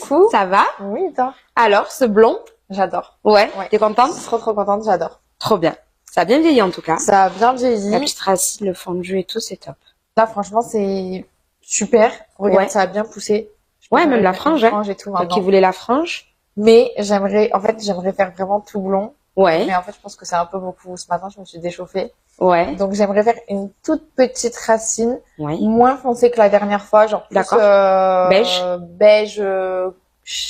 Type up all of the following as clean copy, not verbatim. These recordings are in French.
Coucou. Ça va? Oui, et toi? Alors, ce blond? J'adore. Ouais. Ouais. T'es contente? Trop contente, j'adore. Trop bien. Ça a bien vieilli en tout cas. Ça a bien La vieilli. petite racine, le fondu et tout, c'est top. Là, franchement, c'est super. Regarde, Ouais. ça a bien poussé. Ouais, même la mettre frange, une hein. frange et tout Toi qui maintenant. voulais la frange. Mais j'aimerais faire vraiment tout blond. Ouais. Mais en fait, je pense que c'est un peu beaucoup. Ce matin, je me suis déchauffée. Ouais. Donc, j'aimerais faire une toute petite racine, Ouais. moins foncée que la dernière fois, genre plus D'accord. Beige. beige,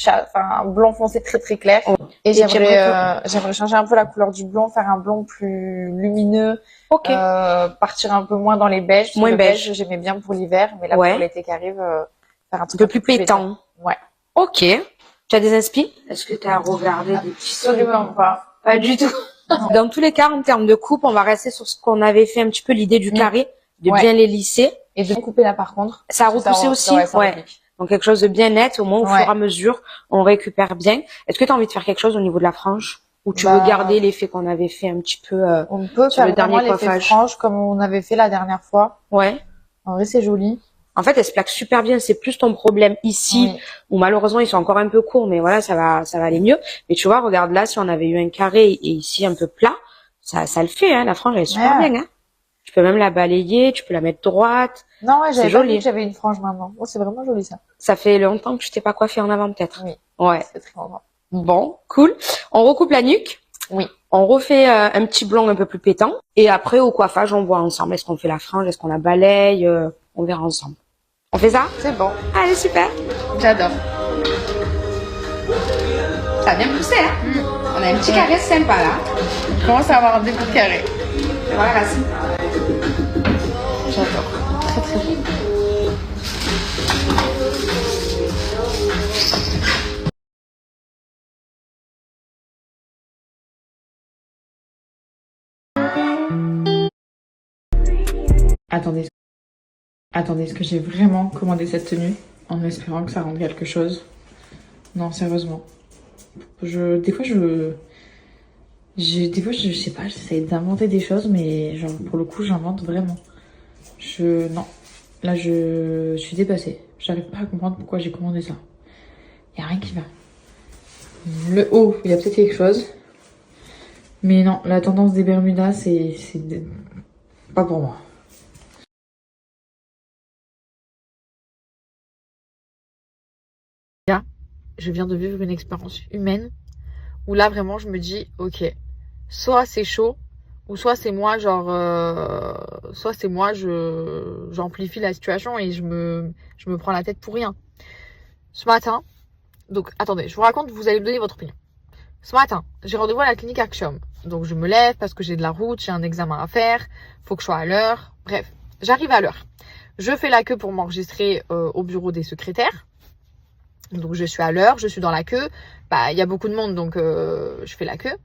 enfin blond foncé très clair. Oh. Et tu aimerais j'aimerais changer un peu la couleur du blond, faire un blond plus lumineux, Ok. partir un peu moins dans les beiges. Parce que Moins le beige. beige, j'aimais bien pour l'hiver, mais là Ouais. pour l'été qui arrive, faire un Un truc peu plus pétant. Ouais. Ok. Tu as des inspi? Est-ce que tu as regardé des petits Absolument pas. Pas du tout. Dans tous les cas, en termes de coupe, on va rester sur ce qu'on avait fait un petit peu l'idée du carré, de Ouais. bien les lisser. Et de couper là par contre. Ça a repoussé aussi. Ça Ouais. repique. Donc quelque chose de bien net, au moins au Ouais. fur et à mesure, on récupère bien. Est-ce que tu as envie de faire quelque chose au niveau de la frange? Ou tu Bah, veux garder l'effet qu'on avait fait un petit peu On peut sur faire le vraiment dernier l'effet coiffage? frange comme on avait fait la dernière fois. Ouais. En vrai, c'est joli. En fait, elle se plaque super bien. C'est plus ton problème ici, Oui. où malheureusement ils sont encore un peu courts, mais voilà, ça va aller mieux. Mais tu vois, regarde là, si on avait eu un carré et ici un peu plat, ça le fait, hein. La frange, elle est super Ouais. bien, hein. Tu peux même la balayer, tu peux la mettre droite. Non, ouais, C'est j'avais pas vu joli. que j'avais une frange maintenant. Oh, c'est vraiment joli ça. Ça fait longtemps que tu t'es pas coiffée en avant, peut-être. Oui. Ouais. C'est très longtemps. Bon, cool. On recoupe la nuque. Oui. On refait un petit blond un peu plus pétant. Et après, au coiffage, on voit ensemble. Est-ce qu'on fait la frange? Est-ce qu'on la balaye? On verra ensemble. On fait ça? C'est bon. Allez, super. J'adore. Ça a bien poussé, hein? On a un petit carré sympa, là. Je commence à avoir un début de carré. C'est vrai, racine. J'adore. Très beau. Attendez, est-ce que j'ai vraiment commandé cette tenue en espérant que ça rende quelque chose? Non, sérieusement. Des fois, je sais pas, j'essaie d'inventer des choses, mais genre, pour le coup, j'invente vraiment. Non. Là, je suis dépassée. J'arrive pas à comprendre pourquoi j'ai commandé ça. Y a rien qui va. Le haut, il y a peut-être quelque chose. Mais non, la tendance des Bermudas, c'est pas pour moi. Là, je viens de vivre une expérience humaine où là, vraiment, je me dis, ok, soit c'est chaud, ou soit c'est moi, genre, soit c'est moi, j'amplifie la situation et je me prends la tête pour rien. Ce matin, donc attendez, je vous raconte, vous allez me donner votre opinion. Ce matin, j'ai rendez-vous à la clinique Axiom. Donc je me lève parce que j'ai de la route, j'ai un examen à faire, faut que je sois à l'heure. Bref, j'arrive à l'heure. Je fais la queue pour m'enregistrer au bureau des secrétaires. Donc je suis à l'heure, je suis dans la queue. Bah il y a beaucoup de monde donc je fais la queue.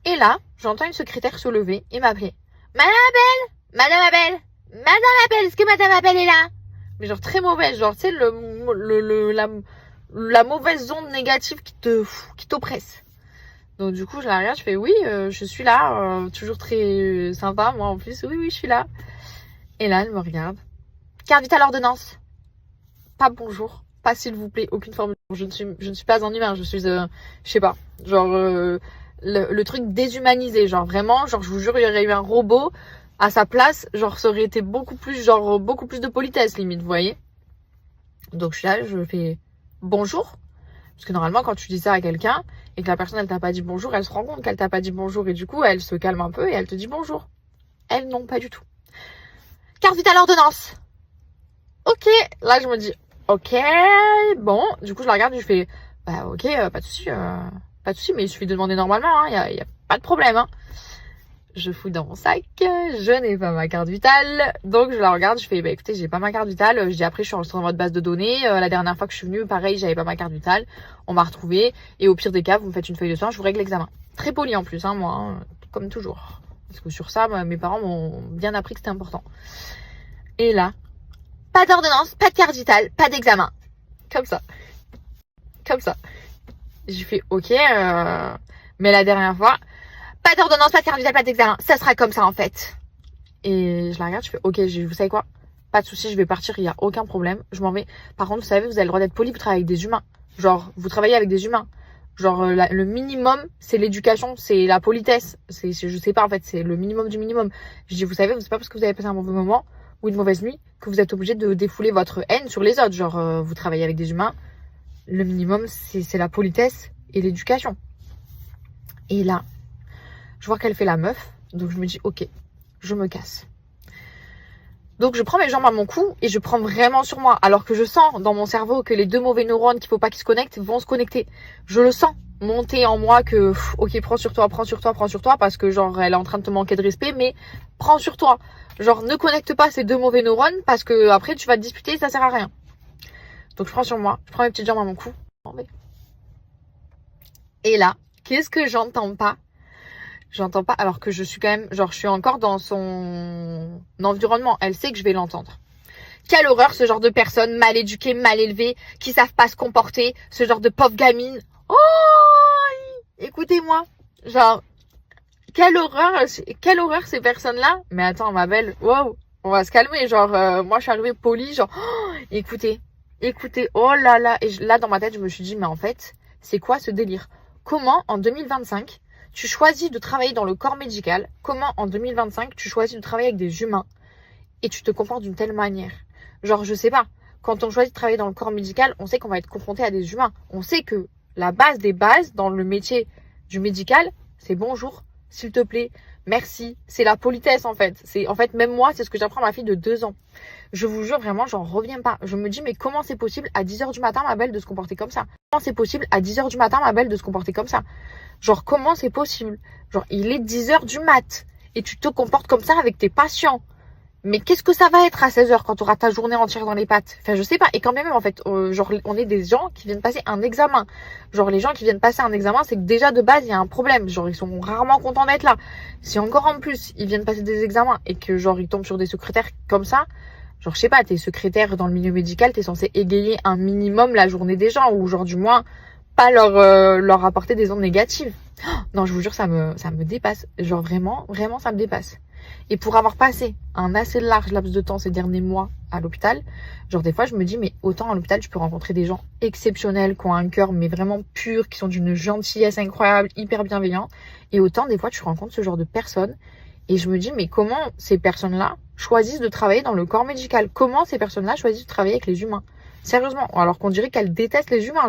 Et là, j'entends une secrétaire se lever et m'appeler. Madame Abel, Madame Abel, Madame Abel, est-ce que Madame Abel est là? Mais genre très mauvaise, genre tu sais la mauvaise onde négative qui t'oppresse. Donc du coup, je la regarde, je fais oui, je suis là, toujours très sympa, moi en plus, oui, je suis là. Et là, elle me regarde. Carte vitale ordonnance. Pas bonjour, pas s'il vous plaît, aucune forme. Je ne suis pas un humain, je suis, je sais pas, genre le truc déshumanisé, genre vraiment, genre je vous jure, il y aurait eu un robot à sa place, genre ça aurait été beaucoup plus de politesse limite, vous voyez. Donc je suis là, je fais bonjour. Parce que normalement, quand tu dis ça à quelqu'un et que la personne, elle t'a pas dit bonjour, elle se rend compte qu'elle t'a pas dit bonjour et du coup, elle se calme un peu et elle te dit bonjour. Elle, non, pas du tout. Carte vitale ordonnance. Ok. Là, je me dis, ok, bon. Du coup, je la regarde et je fais, bah ok, pas de souci, mais il suffit de demander normalement, hein, y a pas de problème, hein. Je fouille dans mon sac, je n'ai pas ma carte vitale, donc je la regarde, je fais bah écoutez, j'ai pas ma carte vitale, je dis après je suis enregistrée dans votre base de données, la dernière fois que je suis venue, pareil, j'avais pas ma carte vitale, on m'a retrouvée, et au pire des cas, vous me faites une feuille de soin, je vous règle l'examen. Très poli en plus, hein, moi, hein, comme toujours. Parce que sur ça, mes parents m'ont bien appris que c'était important. Et là, pas d'ordonnance, pas de carte vitale, pas d'examen. Comme ça. J'ai fait ok, mais la dernière fois, pas d'ordonnance, pas de carte vitale, pas d'examen. Ça sera comme ça en fait. Et je la regarde, je fais ok, vous savez quoi? Pas de souci, je vais partir, il n'y a aucun problème. Je m'en vais. Par contre, vous savez, vous avez le droit d'être poli, vous travaillez avec des humains. Genre, vous travaillez avec des humains. Genre, le minimum, c'est l'éducation, c'est la politesse. Je sais pas, en fait, c'est le minimum du minimum. Je dis, vous savez, c'est pas parce que vous avez passé un mauvais moment ou une mauvaise nuit que vous êtes obligé de défouler votre haine sur les autres. Genre, vous travaillez avec des humains. Le minimum, c'est la politesse et l'éducation. Et là, je vois qu'elle fait la meuf. Donc, je me dis, ok, je me casse. Donc, je prends mes jambes à mon cou et je prends vraiment sur moi. Alors que je sens dans mon cerveau que les deux mauvais neurones qu'il faut pas qu'ils se connectent vont se connecter. Je le sens monter en moi que, ok, prends sur toi, parce que genre, elle est en train de te manquer de respect, mais prends sur toi. Genre, ne connecte pas ces deux mauvais neurones parce que après, tu vas te disputer et ça sert à rien. Donc, je prends sur moi, je prends mes petites jambes à mon cou. Et là, qu'est-ce que j'entends pas? J'entends pas, alors que je suis quand même, genre, je suis encore dans son environnement. Elle sait que je vais l'entendre. Quelle horreur, ce genre de personnes mal éduquées, mal élevées, qui savent pas se comporter, ce genre de pauvre gamine. Oh, écoutez-moi. Genre, quelle horreur ces personnes-là. Mais attends, ma belle, wow, on va se calmer. Genre, moi, je suis arrivée polie, genre, oh, écoutez, oh là là. Et là, dans ma tête, je me suis dit, mais en fait, c'est quoi ce délire? Comment, en 2025, tu choisis de travailler dans le corps médical? Comment, en 2025, tu choisis de travailler avec des humains et tu te comportes d'une telle manière? Genre, je sais pas. Quand on choisit de travailler dans le corps médical, on sait qu'on va être confronté à des humains. On sait que la base des bases dans le métier du médical, c'est bonjour, s'il te plaît, merci. C'est la politesse, en fait. En fait, même moi, c'est ce que j'apprends à ma fille de 2 ans. Je vous jure, vraiment, j'en reviens pas. Je me dis, mais comment c'est possible à 10h du matin, ma belle, de se comporter comme ça? Comment c'est possible à 10h du matin, ma belle, de se comporter comme ça? Genre, comment c'est possible? Genre, il est 10h du mat et tu te comportes comme ça avec tes patients. Mais qu'est-ce que ça va être à 16h quand tu auras ta journée entière dans les pattes? Enfin, je sais pas. Et quand même, en fait, genre, on est des gens qui viennent passer un examen. Genre, les gens qui viennent passer un examen, c'est que déjà, de base, il y a un problème. Genre, ils sont rarement contents d'être là. Si encore en plus, ils viennent passer des examens et que, genre, ils tombent sur des secrétaires comme ça, genre, je sais pas, t'es secrétaire dans le milieu médical, t'es censé égayer un minimum la journée des gens, ou genre, du moins, pas leur apporter des ondes négatives. Oh, non, je vous jure, ça me dépasse. Genre, vraiment, ça me dépasse. Et pour avoir passé un assez large laps de temps ces derniers mois à l'hôpital, genre des fois je me dis, mais autant à l'hôpital tu peux rencontrer des gens exceptionnels, qui ont un cœur mais vraiment pur, qui sont d'une gentillesse incroyable, hyper bienveillants, et autant des fois tu rencontres ce genre de personnes, et je me dis, mais comment ces personnes-là choisissent de travailler dans le corps médical? Comment ces personnes-là choisissent de travailler avec les humains? Sérieusement, alors qu'on dirait qu'elles détestent les humains.